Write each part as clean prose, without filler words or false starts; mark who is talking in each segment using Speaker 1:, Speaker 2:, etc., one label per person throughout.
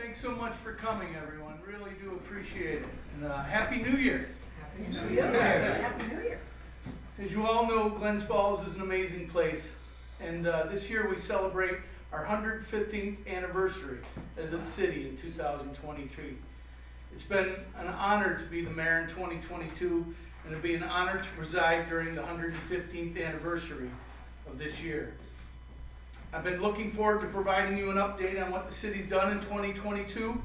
Speaker 1: Thanks so much for coming, everyone. Really do appreciate it. And Happy New Year.
Speaker 2: Happy New Year. Happy New Year.
Speaker 1: As you all know, Glens Falls is an amazing place. And this year we celebrate our 115th anniversary as a city in 2023. It's been an honor to be the mayor in 2022, and it'll be an honor to preside during the 115th anniversary of this year. I've been looking forward to providing you an update on what the city's done in 2022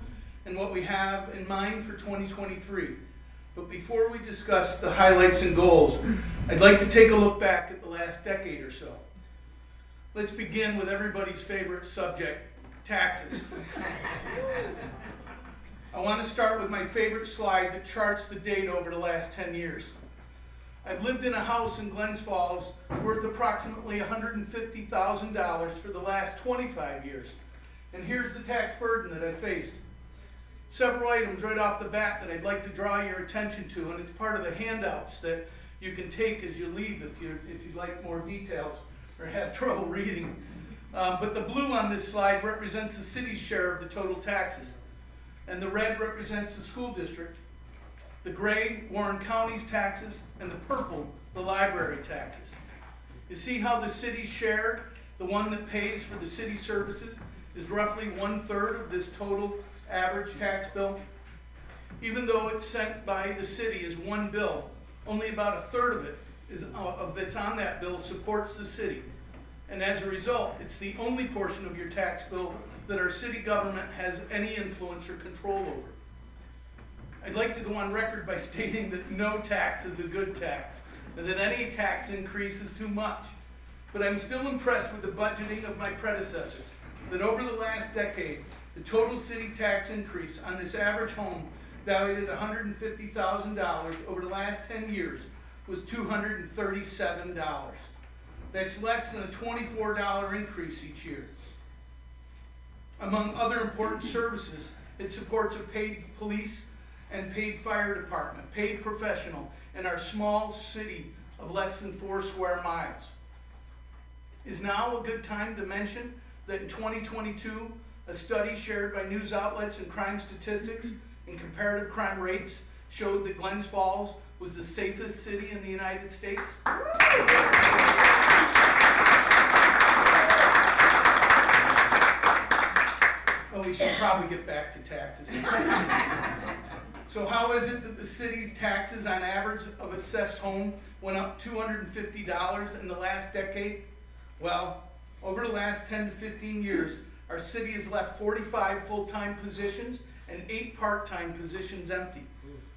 Speaker 1: and what we have in mind for 2023. But before we discuss the highlights and goals, I'd like to take a look back at the last decade or so. Let's begin with everybody's favorite subject, taxes. I want to start with my favorite slide that charts the data over the last 10 years. I've lived in a house in Glens Falls worth approximately $150,000 for the last 25 years. And here's the tax burden that I faced. Several items right off the bat that I'd like to draw your attention to, and it's part of the handouts that you can take as you leave if you'd like more details or have trouble reading. But the blue on this slide represents the city's share of the total taxes, and the red represents the school district. The gray, Warren County's taxes, and the purple, the library taxes. You see how the city's share, the one that pays for the city services, is roughly 1/3 of this total average tax bill? Even though it's sent by the city as one bill, only about 1/3 of it that's on that bill supports the city. And as a result, it's the only portion of your tax bill that our city government has any influence or control over. I'd like to go on record by stating that no tax is a good tax, and that any tax increase is too much. But I'm still impressed with the budgeting of my predecessors, that over the last decade, the total city tax increase on this average home valued at $150,000 over the last 10 years was $237. That's less than a $24 increase each year. Among other important services, it supports a paid police and paid fire department, paid professional, in our small city of less than 4 square miles. Is now a good time to mention that in 2022, a study shared by news outlets and crime statistics and comparative crime rates showed that Glens Falls was the safest city in the United States? Oh, we should probably get back to taxes. So how is it that the city's taxes on average of assessed home went up $250 in the last decade? Well, over the last 10 to 15 years, our city has left 45 full-time positions and 8 part-time positions empty.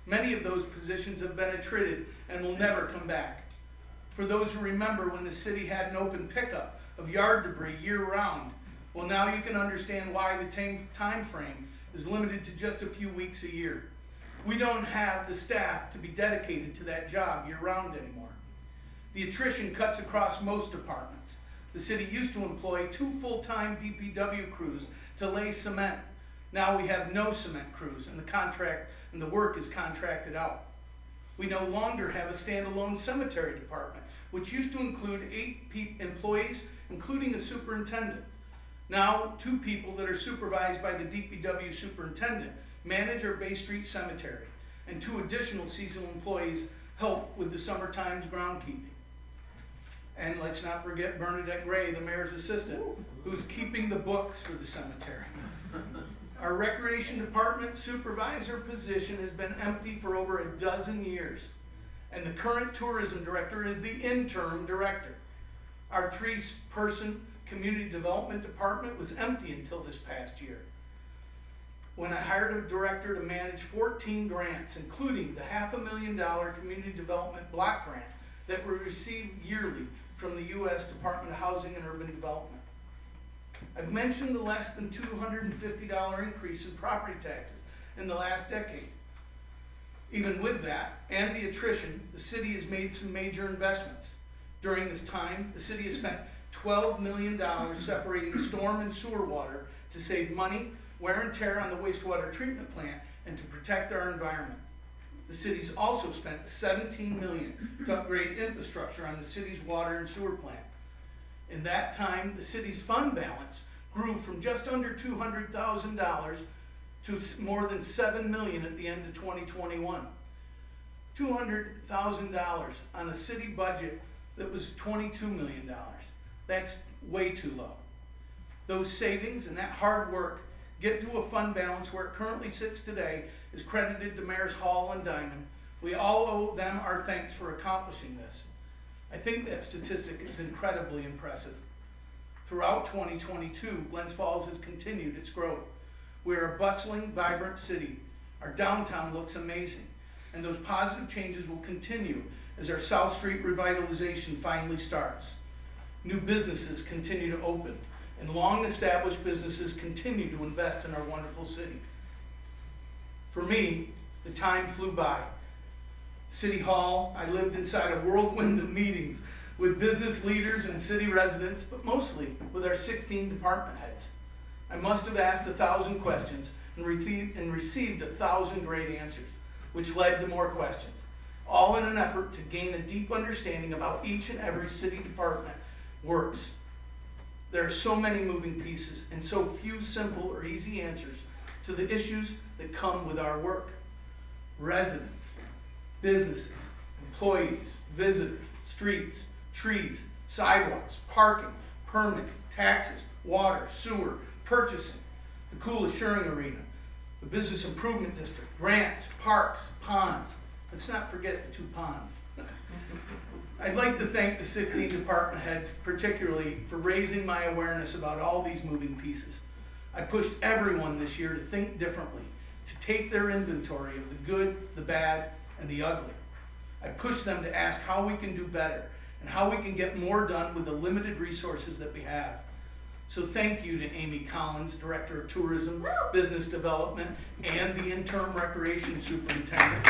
Speaker 1: Many of those positions have been attrited and will never come back. For those who remember when the city had an open pickup of yard debris year-round, well, now you can understand why the time frame is limited to just a few weeks a year. We don't have the staff to be dedicated to that job year-round anymore. The attrition cuts across most departments. The city used to employ 2 full-time DPW crews to lay cement. Now we have no cement crews, and the work is contracted out. We no longer have a standalone cemetery department, which used to include 8 employees, including a superintendent. Now 2 people that are supervised by the DPW superintendent manage our Bay Street Cemetery, and 2 additional seasonal employees help with the summertime's groundkeeping. And let's not forget Bernadette Gray, the mayor's assistant, who's keeping the books for the cemetery. Our recreation department supervisor position has been empty for over a dozen years, and the current tourism director is the interim director. Our 3-person community development department was empty until this past year, when I hired a director to manage 14 grants, including the $500,000 community development block grant that we receive yearly from the U.S. Department of Housing and Urban Development. I've mentioned the less than $250 increase in property taxes in the last decade. Even with that and the attrition, the city has made some major investments. During this time, the city has spent $12 million separating storm and sewer water to save money, wear and tear on the wastewater treatment plant, and to protect our environment. The city's also spent $17 million to upgrade infrastructure on the city's water and sewer plant. In that time, the city's fund balance grew from just under $200,000 to more than 7 million at the end of 2021. $200,000 on a city budget that was $22 million. That's way too low. Those savings and that hard work get to a fund balance where it currently sits today is credited to Mayors Hall and Diamond. We all owe them our thanks for accomplishing this. I think that statistic is incredibly impressive. Throughout 2022, Glens Falls has continued its growth. We're a bustling, vibrant city. Our downtown looks amazing, and those positive changes will continue as our South Street revitalization finally starts. New businesses continue to open, and long-established businesses continue to invest in our wonderful city. For me, the time flew by. City Hall, I lived inside a whirlwind of meetings with business leaders and city residents, but mostly with our 16 department heads. I must have asked 1,000 questions and received 1,000 great answers, which led to more questions, all in an effort to gain a deep understanding of how each and every city department works. There are so many moving pieces and so few simple or easy answers to the issues that come with our work. Residents, businesses, employees, visitors, streets, trees, sidewalks, parking, permitting, taxes, water, sewer, purchasing, the cool assuring arena, the business improvement district, grants, parks, ponds. Let's not forget the 2 ponds. I'd like to thank the 16 department heads particularly for raising my awareness about all these moving pieces. I pushed everyone this year to think differently, to take their inventory of the good, the bad, and the ugly. I pushed them to ask how we can do better and how we can get more done with the limited resources that we have. So thank you to Amy Collins, Director of Tourism, Business Development, and the Interim Recreation Superintendent.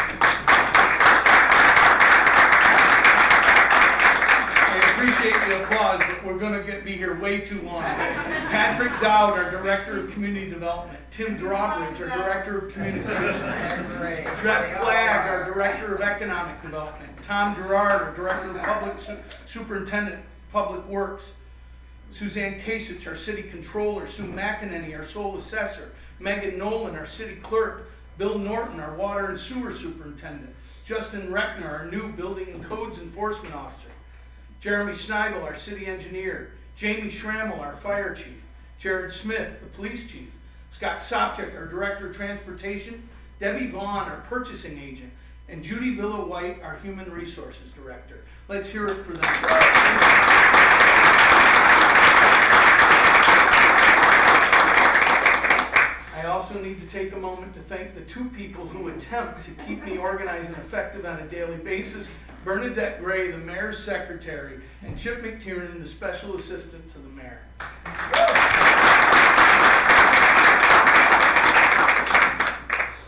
Speaker 1: I appreciate the applause, but we're going to be here way too long. Patrick Dowd, our Director of Community Development. Tim Drawbridge, our Director of Communications. Jeff Flagg, our Director of Economic Development. Tom Gerard, our Director of Public Superintendent, Public Works. Suzanne Kasich, our City Controller. Sue McEnany, our Sole Assessor. Megan Nolan, our City Clerk. Bill Norton, our Water and Sewer Superintendent. Justin Reckner, our new Building and Codes Enforcement Officer. Jeremy Schneibel, our City Engineer. Jamie Schrammel, our Fire Chief. Jared Smith, the Police Chief. Scott Sopcich, our Director of Transportation. Debbie Vaughn, our Purchasing Agent. And Judy Villa-White, our Human Resources Director. Let's hear it for them. I also need to take a moment to thank the 2 people who attempt to keep me organized and effective on a daily basis. Bernadette Gray, the Mayor's Secretary, and Chip McTiernan, the Special Assistant to the Mayor.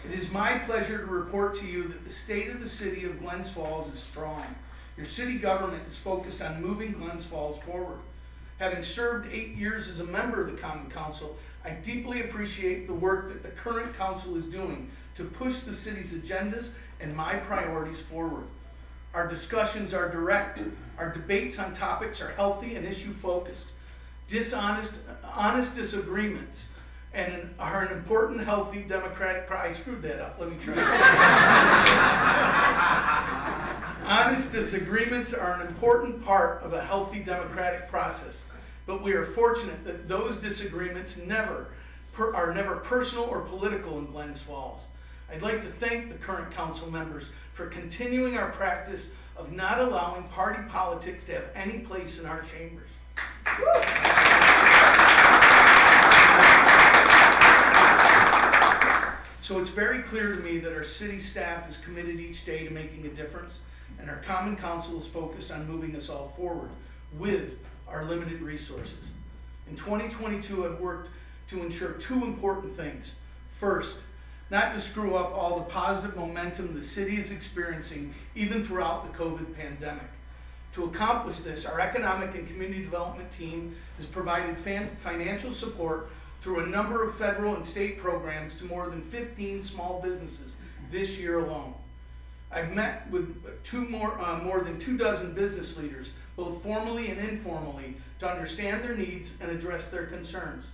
Speaker 1: It is my pleasure to report to you that the state of the city of Glens Falls is strong. Your city government is focused on moving Glens Falls forward. Having served 8 years as a member of the Common Council, I deeply appreciate the work that the current council is doing to push the city's agendas and my priorities forward. Our discussions are direct. Our debates on topics are healthy and issue-focused. Honest disagreements are an important, healthy, democratic I screwed that up. Let me try. Honest disagreements are an important part of a healthy democratic process, but we are fortunate that those disagreements are never personal or political in Glens Falls. I'd like to thank the current council members for continuing our practice of not allowing party politics to have any place in our chambers. So it's very clear to me that our city staff is committed each day to making a difference, and our Common Council is focused on moving us all forward with our limited resources. In 2022, I've worked to ensure 2 important things. First, not to screw up all the positive momentum the city is experiencing even throughout the COVID pandemic. To accomplish this, our economic and community development team has provided financial support through a number of federal and state programs to more than 15 small businesses this year alone. I've met with more than 24 business leaders, both formally and informally, to understand their needs and address their concerns.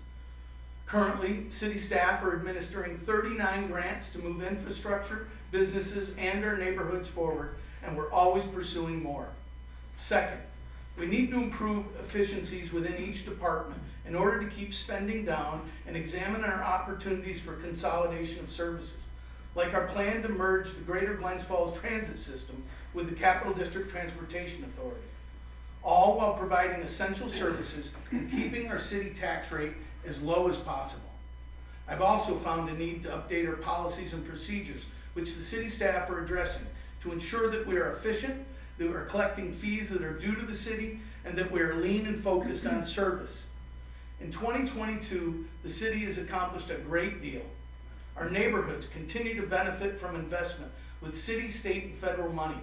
Speaker 1: Currently, city staff are administering 39 grants to move infrastructure, businesses, and our neighborhoods forward, and we're always pursuing more. Second, we need to improve efficiencies within each department in order to keep spending down and examine our opportunities for consolidation of services, like our plan to merge the Greater Glens Falls Transit System with the Capital District Transportation Authority, all while providing essential services and keeping our city tax rate as low as possible. I've also found a need to update our policies and procedures, which the city staff are addressing, to ensure that we are efficient, that we are collecting fees that are due to the city, and that we are lean and focused on service. In 2022, the city has accomplished a great deal. Our neighborhoods continue to benefit from investment with city, state, and federal money.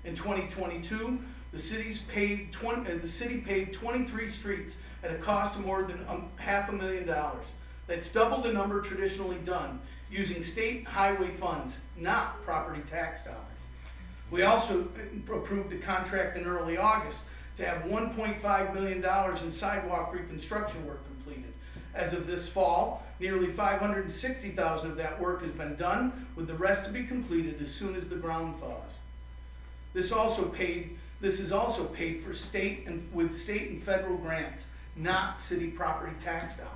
Speaker 1: In 2022, the city paved 23 streets at a cost of more than $500,000. That's double the number traditionally done using state highway funds, not property tax dollars. We also approved a contract in early August to have $1.5 million in sidewalk reconstruction work completed. As of this fall, nearly $560,000 of that work has been done, with the rest to be completed as soon as the ground thaws. This is also paid for state and federal grants, not city property tax dollars.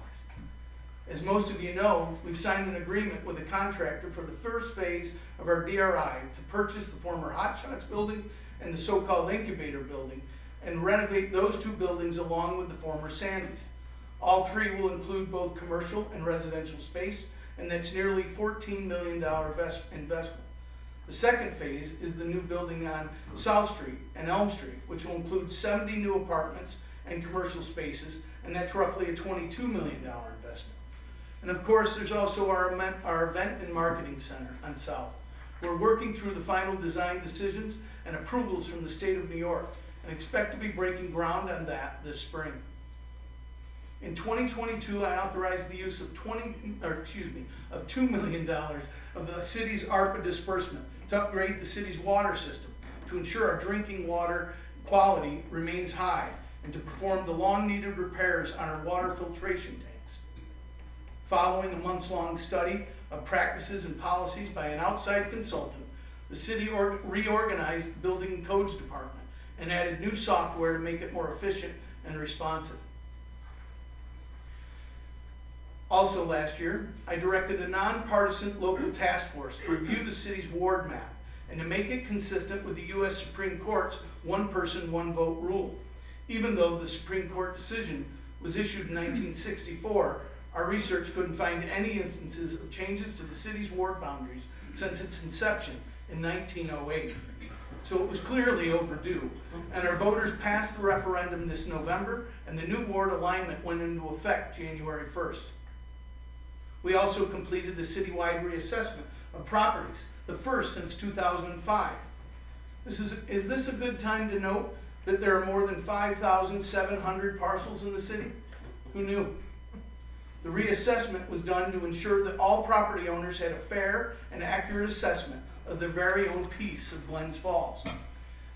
Speaker 1: As most of you know, we've signed an agreement with a contractor for the first phase of our DRI to purchase the former Hot Shots building and the so-called incubator building and renovate those two buildings along with the former Sandy's. All three will include both commercial and residential space, and that's nearly $14 million investment. The second phase is the new building on South Street and Elm Street, which will include 70 new apartments and commercial spaces, and that's roughly a $22 million investment. And of course, there's also our event and marketing center on South. We're working through the final design decisions and approvals from the state of New York and expect to be breaking ground on that this spring. In 2022, I authorized the use of $2 million of the city's ARPA disbursement to upgrade the city's water system to ensure our drinking water quality remains high and to perform the long-needed repairs on our water filtration tanks. Following a months-long study of practices and policies by an outside consultant, the city reorganized the Building and Codes Department and added new software to make it more efficient and responsive. Also last year, I directed a nonpartisan local task force to review the city's ward map and to make it consistent with the U.S. Supreme Court's one person, one vote rule. Even though the Supreme Court decision was issued in 1964, our research couldn't find any instances of changes to the city's ward boundaries since its inception in 1908. So it was clearly overdue, and our voters passed the referendum this November, and the new ward alignment went into effect January 1st. We also completed the citywide reassessment of properties, the first since 2005. Is this a good time to note that there are more than 5,700 parcels in the city? Who knew? The reassessment was done to ensure that all property owners had a fair and accurate assessment of their very own piece of Glens Falls.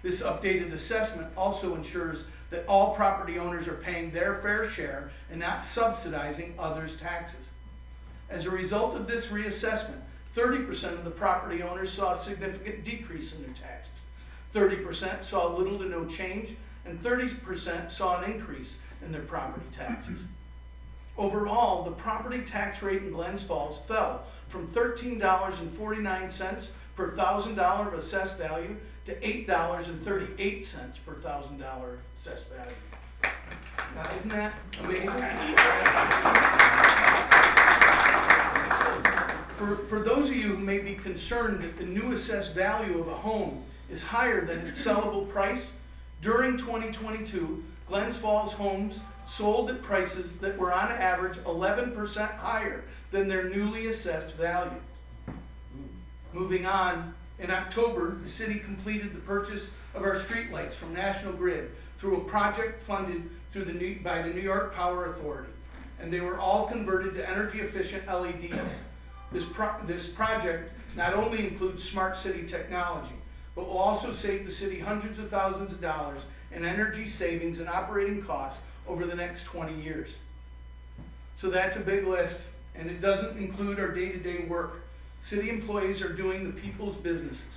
Speaker 1: This updated assessment also ensures that all property owners are paying their fair share and not subsidizing others' taxes. As a result of this reassessment, 30% of the property owners saw a significant decrease in their taxes, 30% saw little to no change, and 30% saw an increase in their property taxes. Overall, the property tax rate in Glens Falls fell from $13.49 per $1,000 of assessed value to $8.38 per $1,000 assessed value. Now, isn't that amazing? For those of you who may be concerned that the new assessed value of a home is higher than its sellable price, during 2022, Glens Falls homes sold at prices that were on average 11% higher than their newly assessed value. Moving on, in October, the city completed the purchase of our streetlights from National Grid through a project funded by the New York Power Authority, and they were all converted to energy-efficient LEDs. This project not only includes smart city technology, but will also save the city hundreds of thousands of dollars in energy savings and operating costs over the next 20 years. So that's a big list, and it doesn't include our day-to-day work. City employees are doing the people's businesses,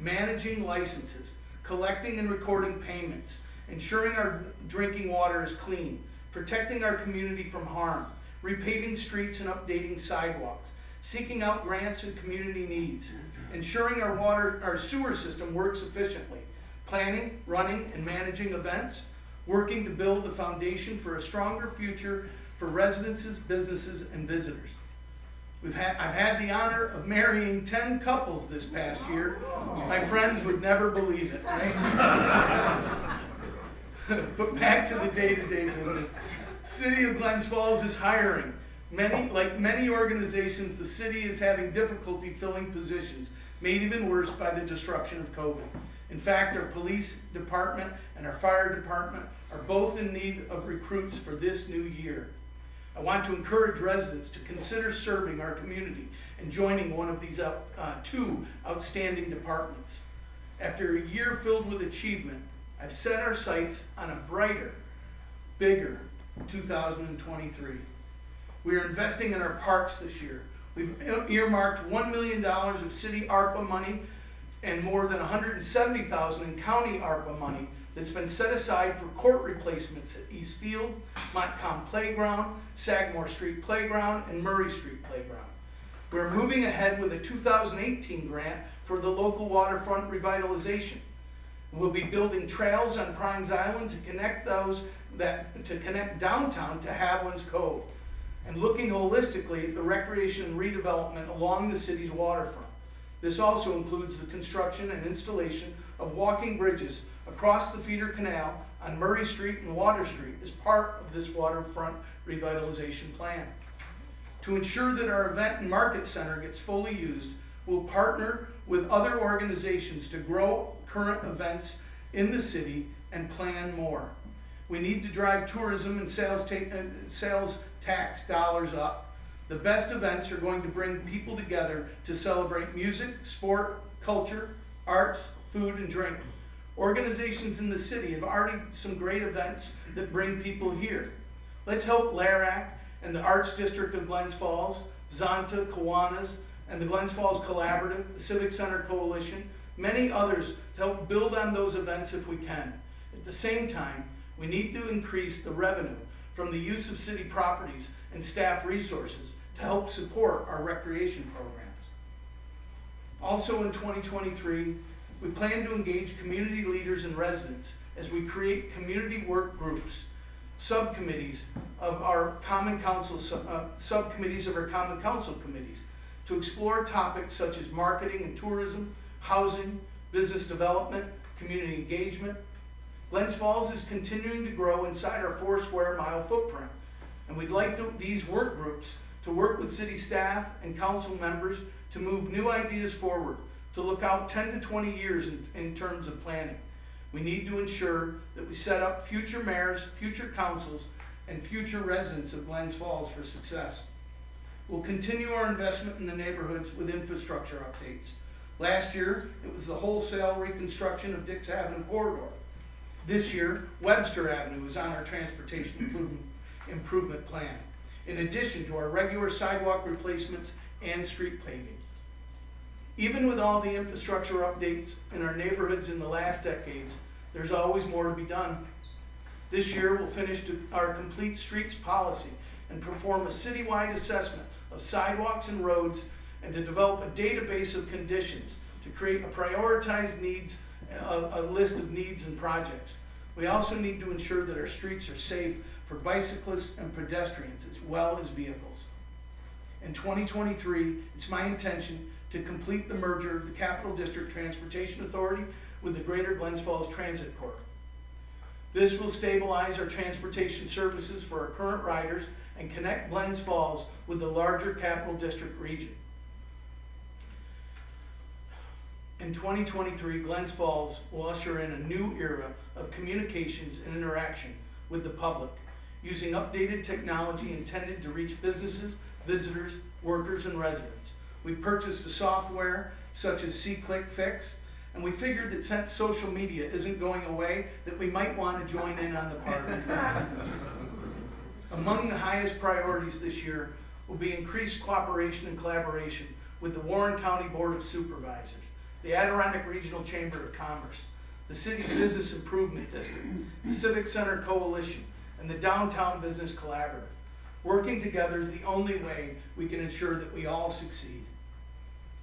Speaker 1: managing licenses, collecting and recording payments, ensuring our drinking water is clean, protecting our community from harm, repaving streets and updating sidewalks, seeking out grants and community needs, ensuring our sewer system works efficiently, planning, running, and managing events, working to build the foundation for a stronger future for residences, businesses, and visitors. I've had the honor of marrying 10 couples this past year. My friends would never believe it, right? But back to the day-to-day business. City of Glens Falls is hiring. Like many organizations, the city is having difficulty filling positions, made even worse by the disruption of COVID. In fact, our police department and our fire department are both in need of recruits for this new year. I want to encourage residents to consider serving our community and joining one of these two outstanding departments. After a year filled with achievement, I've set our sights on a brighter, bigger 2023. We are investing in our parks this year. We've earmarked $1 million of city ARPA money and more than $170,000 in county ARPA money that's been set aside for court replacements at East Field, Montcalm Playground, Sagamore Street Playground, and Murray Street Playground. We're moving ahead with a 2018 grant for the local waterfront revitalization. We'll be building trails on Pines Island to connect downtown to Haviland's Cove, and looking holistically at the recreation and redevelopment along the city's waterfront. This also includes the construction and installation of walking bridges across the feeder canal on Murray Street and Water Street as part of this waterfront revitalization plan. To ensure that our event and market center gets fully used, we'll partner with other organizations to grow current events in the city and plan more. We need to drive tourism and sales tax dollars up. The best events are going to bring people together to celebrate music, sport, culture, arts, food, and drink. Organizations in the city have already some great events that bring people here. Let's help LARAC and the Arts District of Glens Falls, Zonta, Kiwanis, and the Glens Falls Collaborative, the Civic Center Coalition, many others to help build on those events if we can. At the same time, we need to increase the revenue from the use of city properties and staff resources to help support our recreation programs. Also in 2023, we plan to engage community leaders and residents as we create community work groups, subcommittees of our common council committees to explore topics such as marketing and tourism, housing, business development, community engagement. Glens Falls is continuing to grow inside our 4 square mile footprint, and we'd like these work groups to work with city staff and council members to move new ideas forward, to look out 10 to 20 years in terms of planning. We need to ensure that we set up future mayors, future councils, and future residents of Glens Falls for success. We'll continue our investment in the neighborhoods with infrastructure updates. Last year, it was the wholesale reconstruction of Dix Avenue corridor. This year, Webster Avenue is on our transportation improvement plan, in addition to our regular sidewalk replacements and street paving. Even with all the infrastructure updates in our neighborhoods in the last decades, there's always more to be done. This year, we'll finish our complete streets policy and perform a citywide assessment of sidewalks and roads, and to develop a database of conditions to create a prioritized needs, a list of needs and projects. We also need to ensure that our streets are safe for bicyclists and pedestrians as well as vehicles. In 2023, it's my intention to complete the merger of the Capital District Transportation Authority with the Greater Glens Falls Transit Corp. This will stabilize our transportation services for our current riders and connect Glens Falls with the larger Capital District region. In 2023, Glens Falls will usher in a new era of communications and interaction with the public, using updated technology intended to reach businesses, visitors, workers, and residents. We purchased a software such as SeeClickFix, and we figured that since social media isn't going away, that we might want to join in on the party. Among the highest priorities this year will be increased cooperation and collaboration with the Warren County Board of Supervisors, the Adirondack Regional Chamber of Commerce, the City Business Improvement District, the Civic Center Coalition, and the Downtown Business Collaborative. Working together is the only way we can ensure that we all succeed.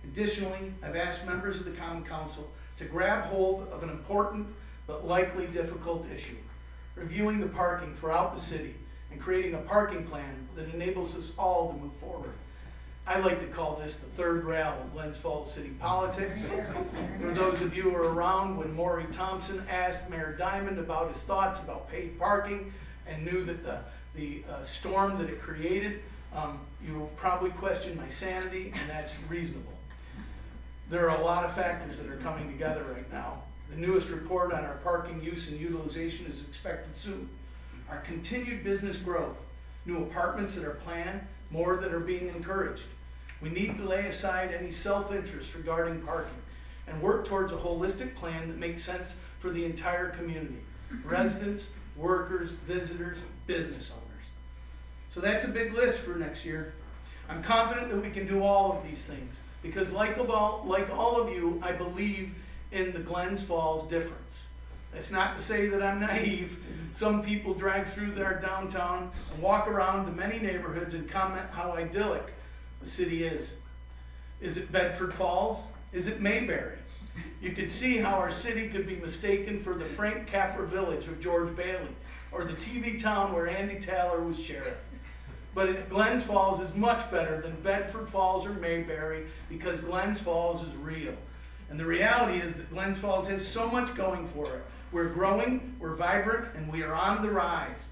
Speaker 1: Additionally, I've asked members of the Common Council to grab hold of an important but likely difficult issue, reviewing the parking throughout the city and creating a parking plan that enables us all to move forward. I like to call this the third rail of Glens Falls city politics. For those of you who were around when Maury Thompson asked Mayor Diamond about his thoughts about paid parking and knew that the storm that it created, you will probably question my sanity, and that's reasonable. There are a lot of factors that are coming together right now. The newest report on our parking use and utilization is expected soon. Our continued business growth, new apartments that are planned, more that are being encouraged. We need to lay aside any self-interest regarding parking and work towards a holistic plan that makes sense for the entire community. Residents, workers, visitors, business owners. So that's a big list for next year. I'm confident that we can do all of these things because like all of you, I believe in the Glens Falls difference. That's not to say that I'm naive. Some people drive through our downtown and walk around the many neighborhoods and comment how idyllic the city is. Is it Bedford Falls? Is it Mayberry? You could see how our city could be mistaken for the Frank Capra village of George Bailey or the TV town where Andy Taylor was sheriff. But Glens Falls is much better than Bedford Falls or Mayberry because Glens Falls is real. And the reality is that Glens Falls has so much going for it. We're growing, we're vibrant, and we are on the rise.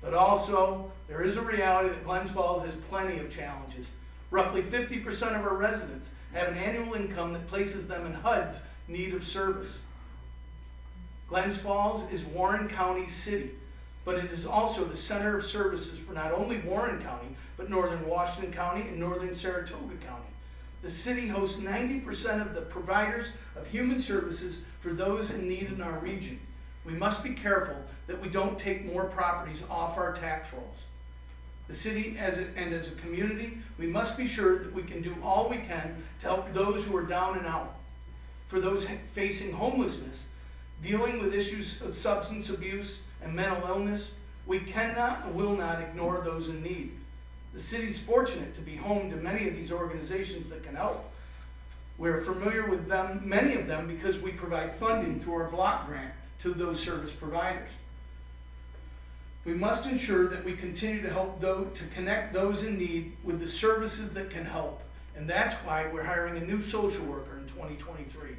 Speaker 1: But also, there is a reality that Glens Falls has plenty of challenges. Roughly 50% of our residents have an annual income that places them in HUD's need of service. Glens Falls is Warren County's city, but it is also the center of services for not only Warren County, but northern Washington County and northern Saratoga County. The city hosts 90% of the providers of human services for those in need in our region. We must be careful that we don't take more properties off our tax rolls. The city as a community, we must be sure that we can do all we can to help those who are down and out. For those facing homelessness, dealing with issues of substance abuse and mental illness, we cannot and will not ignore those in need. The city's fortunate to be home to many of these organizations that can help. We're familiar with them, many of them, because we provide funding through our block grant to those service providers. We must ensure that we continue to help to connect those in need with the services that can help. And that's why we're hiring a new social worker in 2023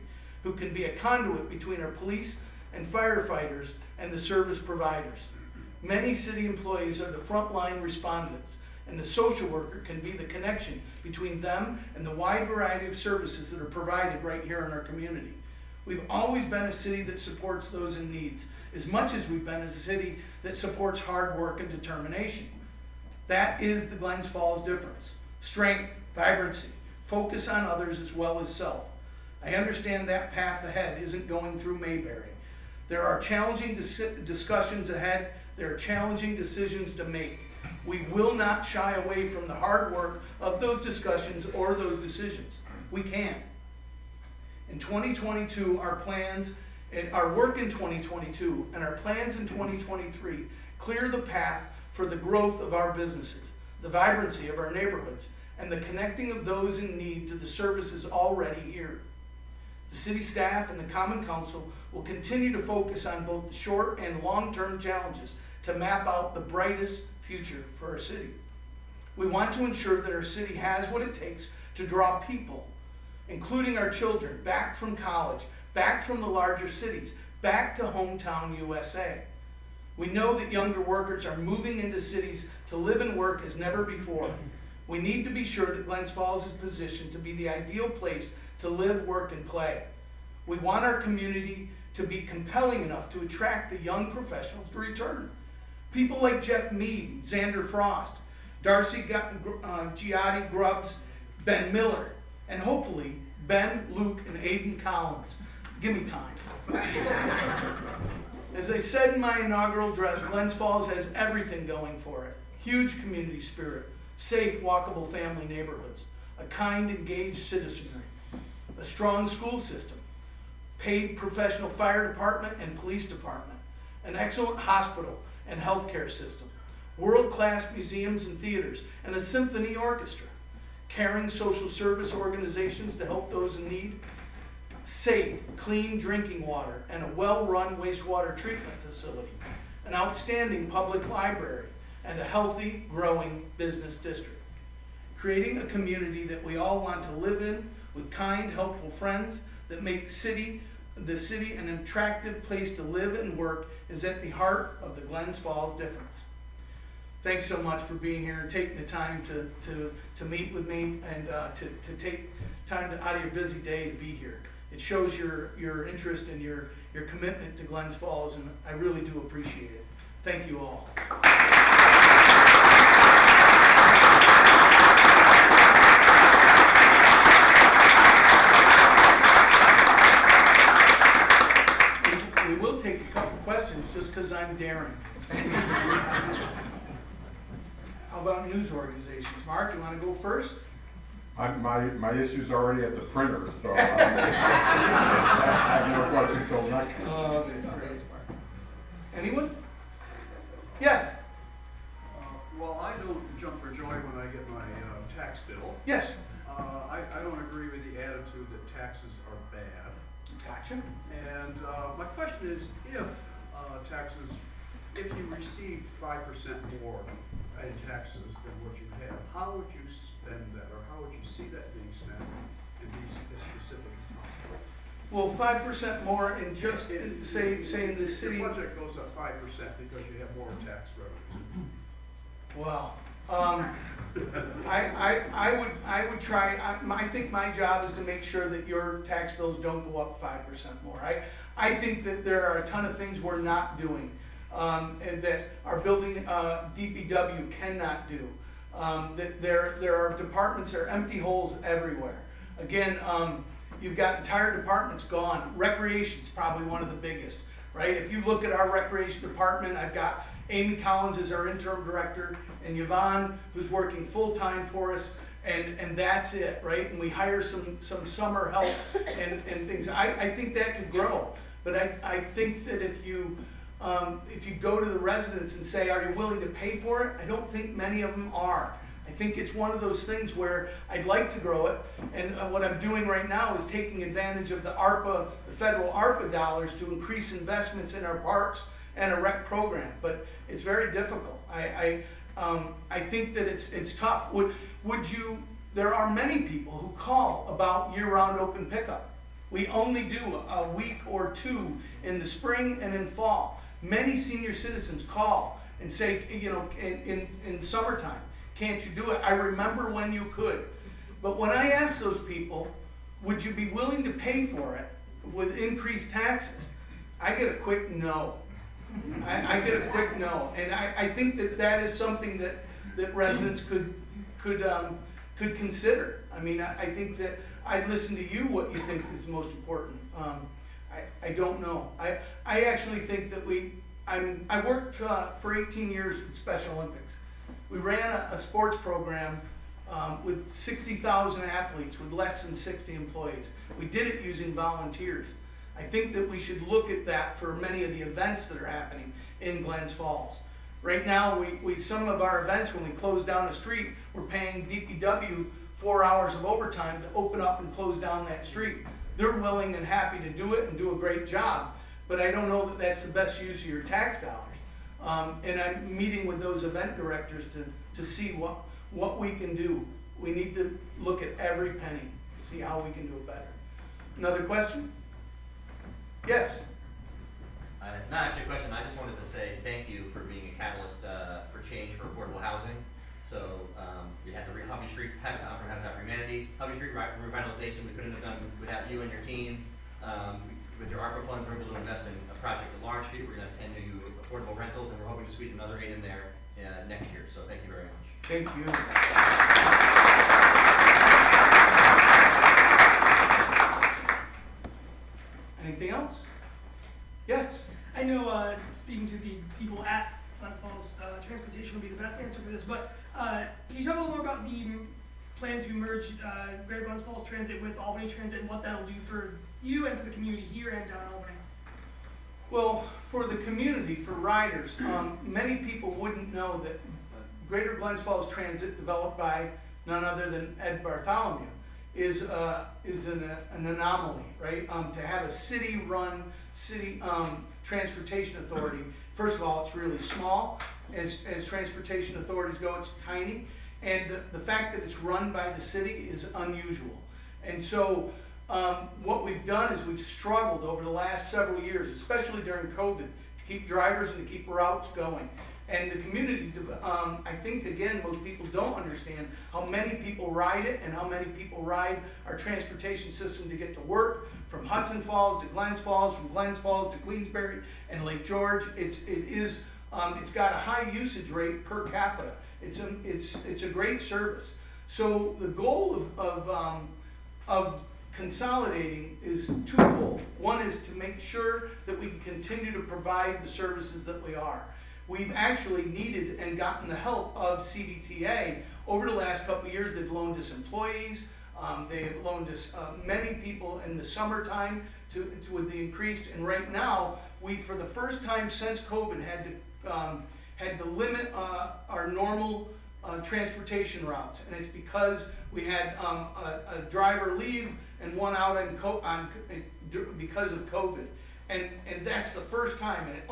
Speaker 1: who can be a conduit between our police and firefighters and the service providers. Many city employees are the frontline respondents, and the social worker can be the connection between them and the wide variety of services that are provided right here in our community. We've always been a city that supports those in need, as much as we've been a city that supports hard work and determination. That is the Glens Falls difference. Strength, vibrancy, focus on others as well as self. I understand that path ahead isn't going through Mayberry. There are challenging discussions ahead. There are challenging decisions to make. We will not shy away from the hard work of those discussions or those decisions. We can. In 2022, our work in 2022 and our plans in 2023 clear the path for the growth of our businesses, the vibrancy of our neighborhoods, and the connecting of those in need to the services already here. The city staff and the Common Council will continue to focus on both the short and long-term challenges to map out the brightest future for our city. We want to ensure that our city has what it takes to draw people, including our children, back from college, back from the larger cities, back to hometown USA. We know that younger workers are moving into cities to live and work as never before. We need to be sure that Glens Falls is positioned to be the ideal place to live, work, and play. We want our community to be compelling enough to attract the young professionals to return. People like Jeff Mead, Xander Frost, Darcy Giotti Grubbs, Ben Miller, and hopefully Ben, Luke, and Aiden Collins. Give me time. As I said in my inaugural address, Glens Falls has everything going for it. huge community spirit, safe, walkable family neighborhoods, a kind, engaged citizenry, a strong school system, paid professional fire department and police department, an excellent hospital and healthcare system, world-class museums and theaters, and a symphony orchestra, caring social service organizations to help those in need, safe, clean drinking water, and a well-run wastewater treatment facility, an outstanding public library, and a healthy, growing business district. Creating a community that we all want to live in with kind, helpful friends that make the city an attractive place to live and work is at the heart of the Glens Falls difference. Thanks so much for being here and taking the time to meet with me and to take time out of your busy day to be here. It shows your interest and your commitment to Glens Falls, and I really do appreciate it. Thank you all. We will take a couple questions just because I'm daring. How about news organizations? Mark, you want to go first?
Speaker 3: My issue's already at the printer, so I have no questions till next week.
Speaker 1: Oh, that's great. Anyone? Yes.
Speaker 4: Well, I don't jump for joy when I get my tax bill.
Speaker 1: Yes.
Speaker 4: I don't agree with the attitude that taxes are bad.
Speaker 1: Gotcha.
Speaker 4: And my question is, if you received 5% more in taxes than what you have, how would you spend that, or how would you see that being spent, and be as specific as possible?
Speaker 1: Well, 5% more in just, say in the city.
Speaker 4: Your budget goes up 5% because you have more tax revenues.
Speaker 1: Well, I would try, I think my job is to make sure that your tax bills don't go up 5% more. I think that there are a ton of things we're not doing, and that our building DPW cannot do. That there are departments, there are empty holes everywhere. Again, you've got entire departments gone. Recreation's probably one of the biggest, right? If you look at our recreation department, I've got Amy Collins is our interim director, and Yvonne, who's working full-time for us, and that's it, right? And we hire some summer help and things. I think that could grow, but I think that if you go to the residents and say, are you willing to pay for it? I don't think many of them are. I think it's one of those things where I'd like to grow it, and what I'm doing right now is taking advantage of the federal ARPA dollars to increase investments in our parks and a rec program, but it's very difficult. I think that it's tough. There are many people who call about year-round open pickup. We only do a week or two in the spring and in fall. Many senior citizens call and say, in summertime, can't you do it? I remember when you could. But when I ask those people, would you be willing to pay for it with increased taxes? I get a quick no. I get a quick no. And I think that is something that residents could consider. I mean, I think that I'd listen to you what you think is most important. I don't know. I actually think that I worked for 18 years with Special Olympics. We ran a sports program with 60,000 athletes with less than 60 employees. We did it using volunteers. I think that we should look at that for many of the events that are happening in Glens Falls. Right now, some of our events, when we close down a street, we're paying DPW 4 hours of overtime to open up and close down that street. They're willing and happy to do it and do a great job, but I don't know that that's the best use of your tax dollars. And I'm meeting with those event directors to see what we can do. We need to look at every penny to see how we can do it better. Another question? Yes.
Speaker 5: Not actually a question, I just wanted to say thank you for being a catalyst for change for affordable housing. So we had the Hobby Street Habitat for Humanity, Hobby Street revitalization we couldn't have done without you and your team. With your ARPA funds, we're able to invest in a project at Lawrence Street. We're going to have 10 new affordable rentals, and we're hoping to squeeze another 8 in there next year. So thank you very much.
Speaker 1: Thank you. Anything else? Yes.
Speaker 6: I know, speaking to the people at Glens Falls Transportation would be the best answer for this, but can you talk a little more about the plan to merge Greater Glens Falls Transit with Albany Transit and what that'll do for you and for the community here and down in Albany?
Speaker 1: Well, for the community, for riders, many people wouldn't know that Greater Glens Falls Transit, developed by none other than Ed Bartholomew, is an anomaly, right? To have a city-run transportation authority. First of all, it's really small. As transportation authorities go, it's tiny. And the fact that it's run by the city is unusual. And so what we've done is we've struggled over the last several years, especially during COVID, to keep drivers and to keep routes going. And the community, I think, again, most people don't understand how many people ride it and how many people ride our transportation system to get to work, from Hudson Falls to Glens Falls, from Glens Falls to Queensbury and Lake George. It's got a high usage rate per capita. It's a great service. So the goal of consolidating is twofold. One is to make sure that we can continue to provide the services that we are. We've actually needed and gotten the help of CDTA over the last couple of years. They've loaned us employees. They have loaned us many people in the summertime with the increased. And right now, we, for the first time since COVID, had to limit our normal transportation routes. And it's because we had a driver leave and one out because of COVID. And that's the first time, and it's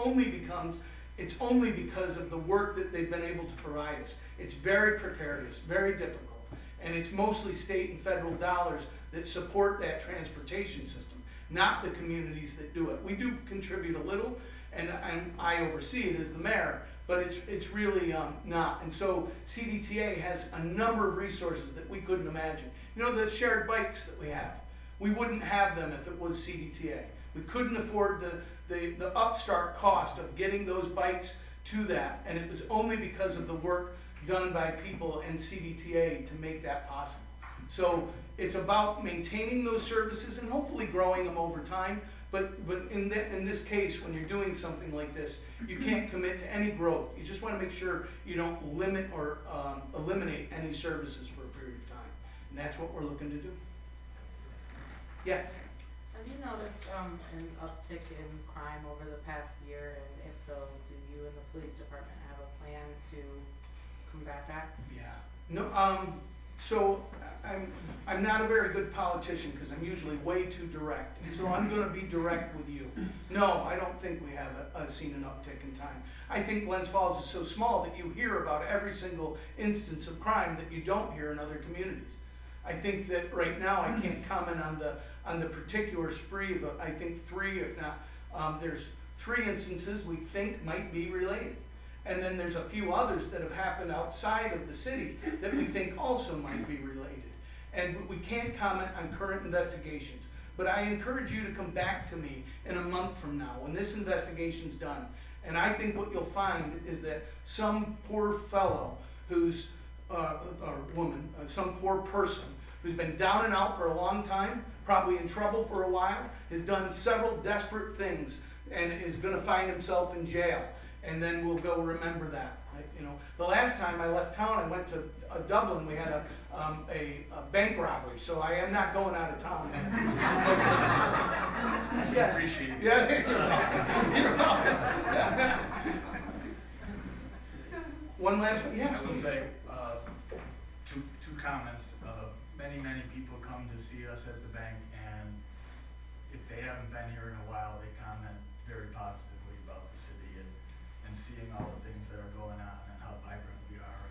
Speaker 1: only because of the work that they've been able to provide us. It's very precarious, very difficult, and it's mostly state and federal dollars that support that transportation system, not the communities that do it. We do contribute a little, and I oversee it as the mayor, but it's really not. And so CDTA has a number of resources that we couldn't imagine. You know, the shared bikes that we have, we wouldn't have them if it was CDTA. We couldn't afford the upstart cost of getting those bikes to that, and it was only because of the work done by people in CDTA to make that possible. So it's about maintaining those services and hopefully growing them over time, but in this case, when you're doing something like this, you can't commit to any growth. You just want to make sure you don't limit or eliminate any services for a period of time, and that's what we're looking to do. Yes?
Speaker 2: Have you noticed an uptick in crime over the past year, and if so, do you and the police department have a plan to combat that?
Speaker 1: Yeah. No. So I'm not a very good politician because I'm usually way too direct, and so I'm going to be direct with you. No, I don't think we have seen an uptick in time. I think Glens Falls is so small that you hear about every single instance of crime that you don't hear in other communities. I think that right now I can't comment on the particular spree of I think 3, if not, there's 3 instances we think might be related. And then there's a few others that have happened outside of the city that we think also might be related. And we can't comment on current investigations. But I encourage you to come back to me in a month from now when this investigation's done. And I think what you'll find is that some poor fellow who's, or woman, some poor person who's been down and out for a long time, probably in trouble for a while, has done several desperate things and is going to find himself in jail. And then we'll go remember that. You know, the last time I left town, I went to Dublin. We had a bank robbery, so I am not going out of town. Yeah.
Speaker 4: Appreciate it.
Speaker 1: Yeah. You're welcome. One last one. Yes.
Speaker 7: I will
Speaker 1: please.
Speaker 7: say two comments. Many people come to see us at the bank, and if they haven't been here in a while, they comment very positively about the city and seeing all the things that are going on and how vibrant we are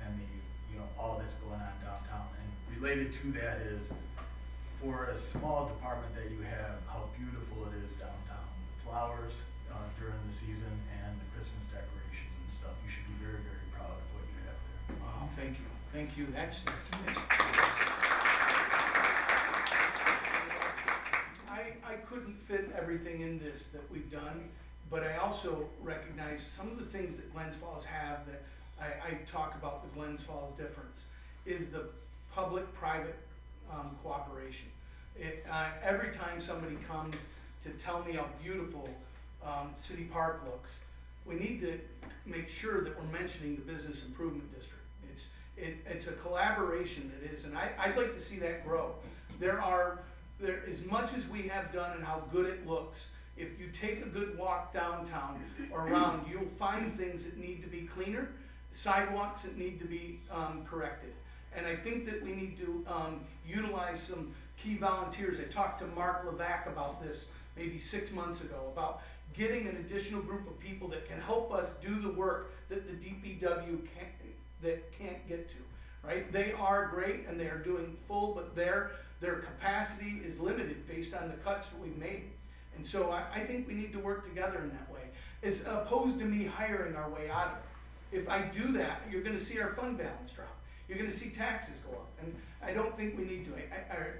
Speaker 7: and the, you know, all that's going on downtown. And related to that is, for a small department that you have, how beautiful it is downtown. The flowers during the season and the Christmas decorations and stuff. You should be very, very proud of what you have there.
Speaker 1: Oh, thank you. Thank you. That's I couldn't fit everything in this that we've done, but I also recognize some of the things that Glens Falls have that I talk about the Glens Falls difference is the public-private cooperation. Every time somebody comes to tell me how beautiful City Park looks, we need to make sure that we're mentioning the business improvement district. It's a collaboration that is, and I'd like to see that grow. As much as we have done and how good it looks, if you take a good walk downtown or around, you'll find things that need to be cleaner, sidewalks that need to be corrected. And I think that we need to utilize some key volunteers. I talked to Mark Levac about this maybe 6 months ago, about getting an additional group of people that can help us do the work that the DPW can't get to, right? They are great and they are doing full, but their capacity is limited based on the cuts that we've made. And so I think we need to work together in that way, as opposed to me hiring our way out of it. If I do that, you're gonna see our fund balance drop. You're gonna see taxes go up, and I don't think we need to.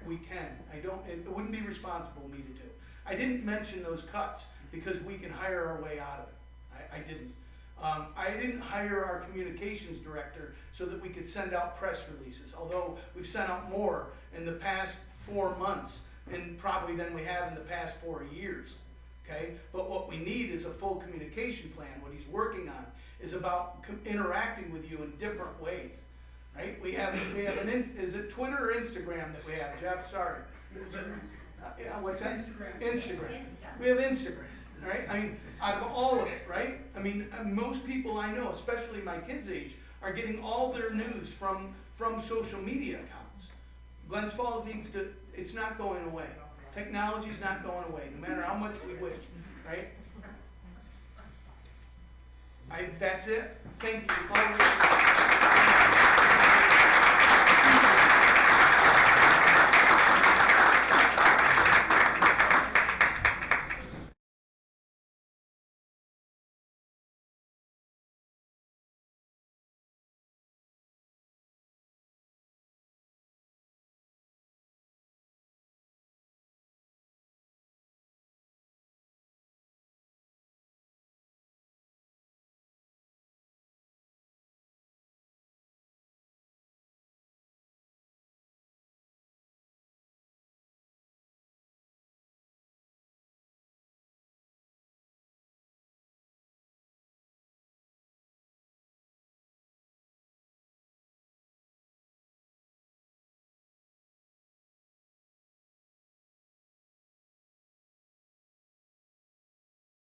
Speaker 1: We can. It wouldn't be responsible of me to do. I didn't mention those cuts because we can hire our way out of it. I didn't. I didn't hire our communications director so that we could send out press releases, although we've sent out more in the past 4 months and probably than we have in the past 4 years. Okay, but what we need is a full communication plan. What he's working on is about interacting with you in different ways. Right? We have is it Twitter or Instagram that we have, Jeff? Sorry. Yeah, what's that? Instagram. We have Instagram. Right? I mean, out of all of it, right? I mean, most people I know, especially my kids' age, are getting all their news from social media accounts. Glens Falls needs to, it's not going away. Technology's not going away, no matter how much we wish, right? That's it. Thank you.